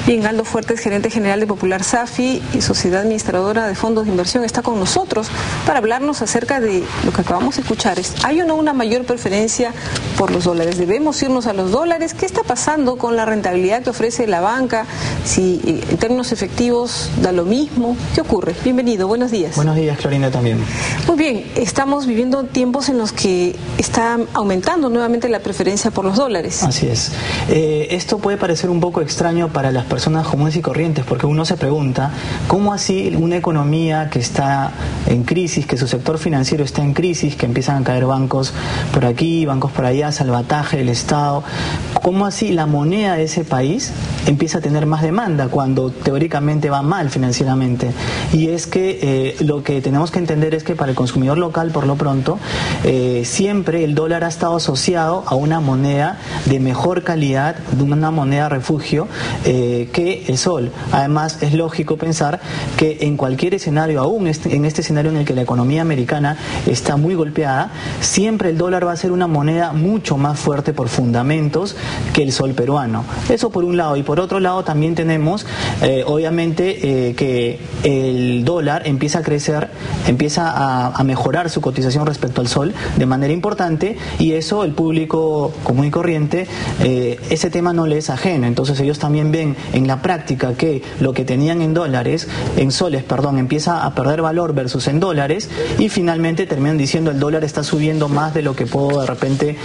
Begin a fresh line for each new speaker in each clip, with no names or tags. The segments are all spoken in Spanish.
Bien, Aldo Fuertes, gerente general de Popular Safi y sociedad administradora de fondos de inversión, está con nosotros para hablarnos acerca de lo que acabamos de escuchar. ¿Hay o no una mayor preferencia por los dólares? ¿Debemos irnos a los dólares? ¿Qué está pasando con la rentabilidad que ofrece la banca? Si en términos efectivos da lo mismo. ¿Qué ocurre? Bienvenido, buenos días.
Buenos días, Clorinda, también.
Muy bien, estamos viviendo tiempos en los que está aumentando nuevamente la preferencia por los dólares.
Así es. Esto puede parecer un poco extraño para las personas comunes y corrientes, porque uno se pregunta, ¿cómo así una economía que está en crisis, que su sector financiero está en crisis, que empiezan a caer bancos por aquí, bancos por allá, salvataje del Estado, cómo así la moneda de ese país empieza a tener más demanda cuando teóricamente va mal financieramente? Y es que lo que tenemos que entender es que para el consumidor local, por lo pronto, siempre el dólar ha estado asociado a una moneda de mejor calidad, de una moneda refugio, que el sol. Además, es lógico pensar que en cualquier escenario, aún en este escenario en el que la economía americana está muy golpeada, siempre el dólar va a ser una moneda mucho más fuerte por fundamentos que el sol peruano. Eso por un lado. Y por otro lado también tenemos, obviamente, que el dólar empieza a crecer, empieza a mejorar su cotización respecto al sol de manera importante, y eso el público común y corriente, ese tema no le es ajeno. Entonces ellos también ven en la práctica que lo que tenían en dólares, en soles, perdón, empieza a perder valor versus en dólares, y finalmente terminan diciendo el dólar está subiendo más de lo que puedo de repente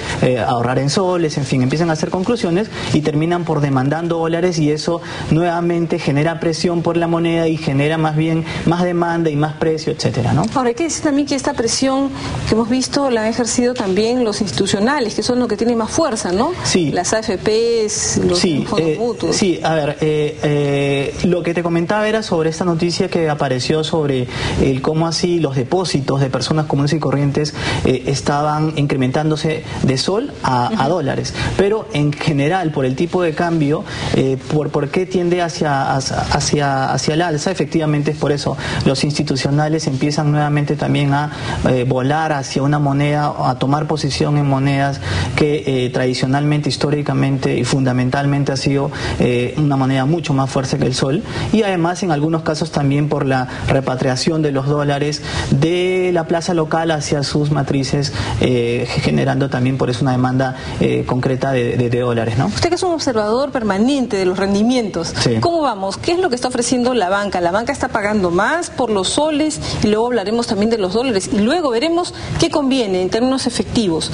ahorrar en soles. En fin, empiezan a hacer conclusiones y terminan por demandando dólares, y eso nuevamente genera presión por la moneda y genera más bien más demanda y más precio, etcétera, ¿no?
Ahora hay que decir también que esta presión que hemos visto la han ejercido también los institucionales, que son los que tienen más fuerza, ¿no?
Sí.
Las AFPs, los fondos mutuos.
Sí, a ver, lo que te comentaba era sobre esta noticia que apareció sobre el cómo así los depósitos de personas comunes y corrientes estaban incrementándose de sol a dólares. Pero en general, por el tipo de cambio, por qué tiende hacia el alza, efectivamente es por eso. Los institucionales empiezan nuevamente también a volar hacia una moneda, a tomar posición en monedas que tradicionalmente, históricamente y fundamentalmente ha sido una moneda mucho más fuerte que el sol, y además en algunos casos también por la repatriación de los dólares de la plaza local hacia sus matrices, generando también por eso una demanda concreta de dólares, ¿no?
Usted que es un observador permanente de los rendimientos,
sí.
¿Cómo vamos? ¿Qué es lo que está ofreciendo la banca? ¿La banca está pagando más por los soles? Y luego hablaremos también de los dólares, y luego veremos qué conviene en términos efectivos.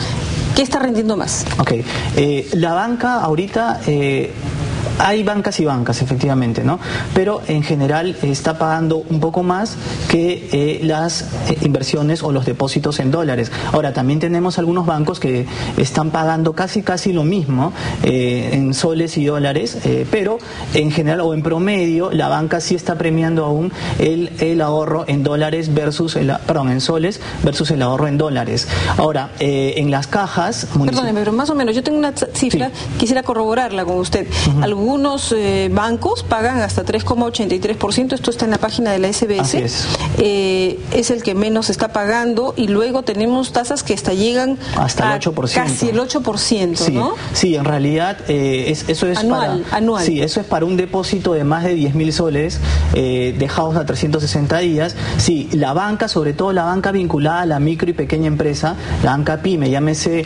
¿Qué está rendiendo más?
Ok, la banca ahorita... hay bancas y bancas, efectivamente, ¿no? Pero en general está pagando un poco más que las inversiones o los depósitos en dólares. Ahora, también tenemos algunos bancos que están pagando casi lo mismo en soles y dólares, pero en general o en promedio la banca sí está premiando aún el ahorro en dólares versus en soles versus el ahorro en dólares. Ahora, en las cajas...
Perdóneme, pero más o menos, yo tengo una cifra, sí. Quisiera corroborarla con usted. Algunos bancos pagan hasta 3,83%, esto está en la página de la SBS. Es el que menos está pagando, y luego tenemos tasas que hasta llegan
hasta el 8%.
Casi el 8%,
sí,
¿no? Sí,
en realidad eso es anual. Sí, eso es para un depósito de más de 10.000 soles dejados a 360 días. Sí, la banca, sobre todo la banca vinculada a la micro y pequeña empresa, la banca PYME, llámese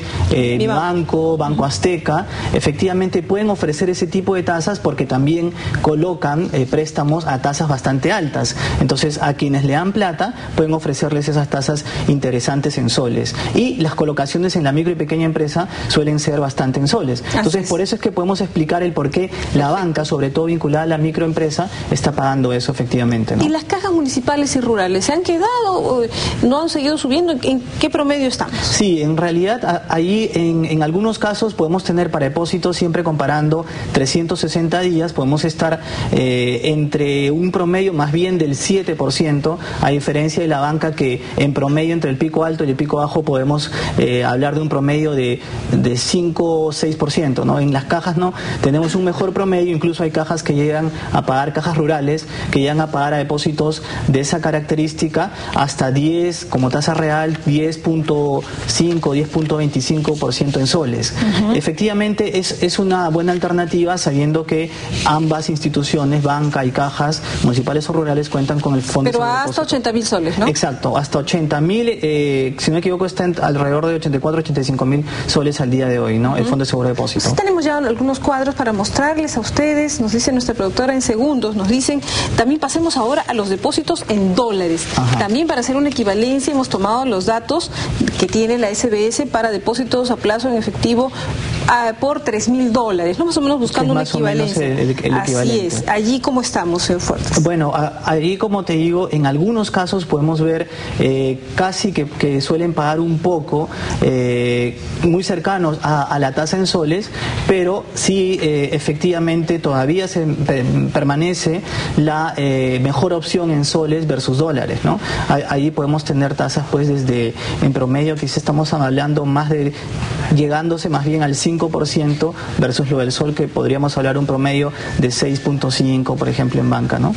Banco Azteca, efectivamente pueden ofrecer ese tipo de tasas porque también colocan préstamos a tasas bastante altas. Entonces, a quienes le dan plata pueden ofrecerles esas tasas interesantes en soles. Y las colocaciones en la micro y pequeña empresa suelen ser bastante en soles. Entonces, por eso es que podemos explicar el por qué la banca, sobre todo vinculada a la microempresa, está pagando eso efectivamente, ¿no?
¿Y las cajas municipales y rurales se han quedado, no han seguido subiendo? ¿En qué promedio estamos?
Sí, en realidad ahí en algunos casos podemos tener para depósitos, siempre comparando 360 días, podemos estar entre un promedio más bien del 7%, a diferencia de la banca que en promedio entre el pico alto y el pico bajo podemos hablar de un promedio de 5 o 6%, ¿no? En las cajas no tenemos un mejor promedio, incluso hay cajas que llegan a pagar, cajas rurales, que llegan a pagar a depósitos de esa característica hasta 10, como tasa real, 10.5, 10.25% en soles. Efectivamente es una buena alternativa, sabiendo sabiendo que ambas instituciones, banca y cajas municipales o rurales, cuentan con el fondo.
Pero hasta 80.000 soles, ¿no?
Exacto, hasta 80.000, si no me equivoco, está alrededor de 85.000 soles al día de hoy, ¿no? El Fondo de Seguro de Depósito.
Pues tenemos ya algunos cuadros para mostrarles a ustedes, nos dice nuestra productora en segundos, nos dicen, también pasemos ahora a los depósitos en dólares.
Ajá.
También para hacer una equivalencia hemos tomado los datos que tiene la SBS para depósitos a plazo en efectivo por $3.000, ¿no? Más o menos buscando una equivalencia.
El equivalente.
Así es. Allí, ¿cómo estamos, señor Fuertes?
Bueno, ahí, como te digo, en algunos casos podemos ver casi que suelen pagar un poco, muy cercanos a la tasa en soles, pero sí efectivamente todavía permanece la mejor opción en soles versus dólares, ¿no? Ahí podemos tener tasas pues desde, en promedio, quizás estamos hablando más de, llegándose más bien al 5% versus lo del sol, que podríamos hablar un promedio de 6.5, por ejemplo, en banca, ¿no?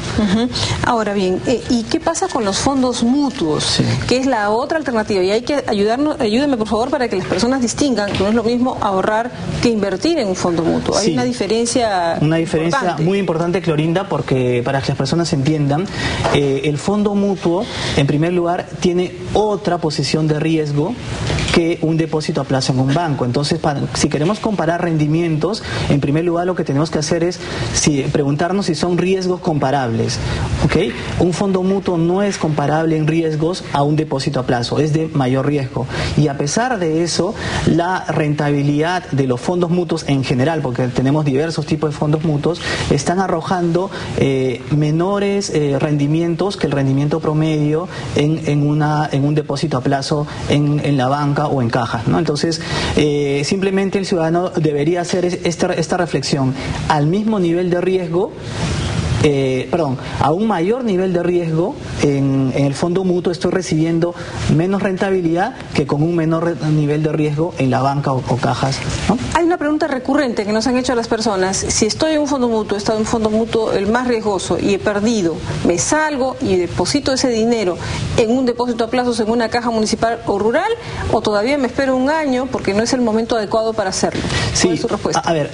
Ahora bien, ¿y qué pasa con los fondos mutuos?
Sí.
Que es la otra alternativa, y hay que ayúdeme por favor para que las personas distingan que no es lo mismo ahorrar que invertir en un fondo mutuo. Hay
Sí.
una diferencia importante.
Muy importante, Clorinda, porque para que las personas entiendan, el fondo mutuo, en primer lugar, tiene otra posición de riesgo que un depósito a plazo en un banco. Entonces, si queremos comparar rendimientos, en primer lugar lo que tenemos que hacer es preguntarnos si son riesgos comparables. ¿Okay? Un fondo mutuo no es comparable en riesgos a un depósito a plazo, es de mayor riesgo. Y a pesar de eso, la rentabilidad de los fondos mutuos en general, porque tenemos diversos tipos de fondos mutuos, están arrojando menores rendimientos que el rendimiento promedio en un depósito a plazo en la banca o en cajas, ¿no? Entonces, simplemente el ciudadano debería hacer esta reflexión. Al mismo nivel de riesgo, a un mayor nivel de riesgo en el fondo mutuo estoy recibiendo menos rentabilidad que con un menor nivel de riesgo en la banca o cajas, ¿no?
Hay una pregunta recurrente que nos han hecho las personas. Si estoy en un fondo mutuo, he estado en un fondo mutuo el más riesgoso y he perdido, ¿me salgo y deposito ese dinero en un depósito a plazos en una caja municipal o rural, o todavía me espero un año porque no es el momento adecuado para hacerlo?
Sí,
¿Cuál es su respuesta?
A ver,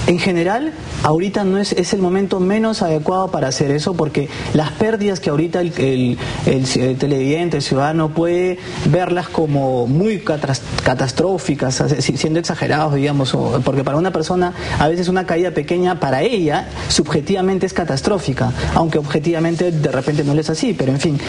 en general, ahorita no es el momento menos adecuado para hacer eso, porque las pérdidas que ahorita el televidente, el ciudadano, puede verlas como muy catastróficas, siendo exagerados, digamos, porque para una persona a veces una caída pequeña para ella subjetivamente es catastrófica, aunque objetivamente de repente no es así, pero en fin,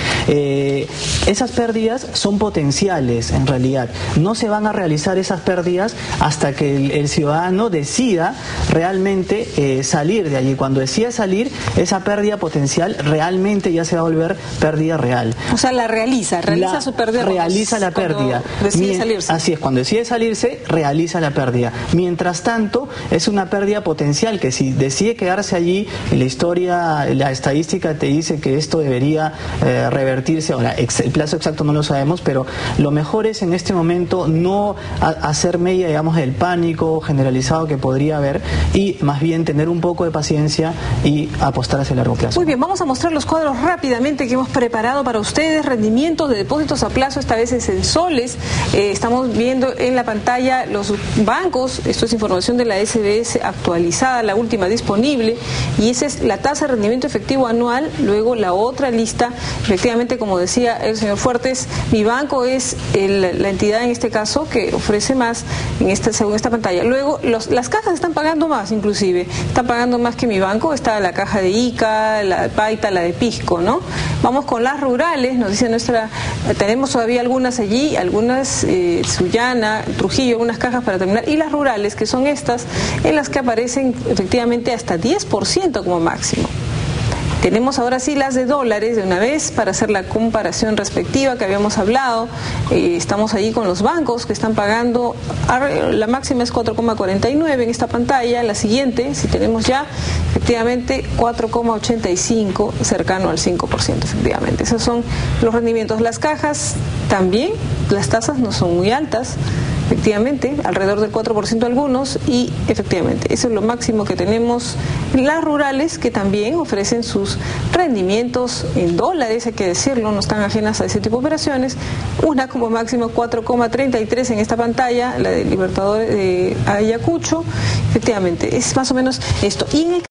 esas pérdidas son potenciales en realidad. No se van a realizar esas pérdidas hasta que el ciudadano decida realmente salir de allí. Cuando decida salir, esa pérdida potencial realmente ya se va a volver pérdida real.
O sea, realiza su pérdida.
Realiza la pérdida.
Decide salirse.
Así es, cuando decide salirse, realiza la pérdida. Mientras tanto, es una pérdida potencial que si decide quedarse allí, la historia, la estadística te dice que esto debería revertirse. Ahora, el plazo exacto no lo sabemos, pero lo mejor es en este momento no hacer media, digamos, del pánico generalizado que podría haber, y más bien tener un poco de paciencia y apostar hacia el largo plazo.
Muy bien, vamos a mostrar los cuadros rápidamente que hemos preparado para ustedes. Rendimientos de depósitos a plazo, esta vez es en soles. Estamos viendo en la pantalla los bancos. Esto es información de la SBS actualizada, la última disponible, y esa es la tasa de rendimiento efectivo anual. Luego la otra lista, efectivamente, como decía el señor Fuertes, mi banco es la entidad en este caso que ofrece más según esta pantalla. Luego las cajas están pagando más, inclusive están pagando más que mi banco. Está la caja de ICA, la de Paita, la de Pisco, ¿no? Vamos con las rurales, nos dice tenemos todavía algunas allí, algunas Sullana, Trujillo, algunas cajas para terminar, y las rurales, que son estas, en las que aparecen efectivamente hasta 10% como máximo. Tenemos ahora sí las de dólares de una vez para hacer la comparación respectiva que habíamos hablado. Estamos ahí con los bancos que están pagando, la máxima es 4,49 en esta pantalla. La siguiente, si tenemos ya, efectivamente 4,85, cercano al 5%, efectivamente. Esos son los rendimientos. Las cajas también, las tasas no son muy altas. efectivamente, alrededor del 4% algunos, y efectivamente, eso es lo máximo que tenemos. Las rurales, que también ofrecen sus rendimientos en dólares, hay que decirlo, no están ajenas a ese tipo de operaciones. Una como máximo 4,33 en esta pantalla, la de Libertador de Ayacucho. Efectivamente, es más o menos esto. Y en el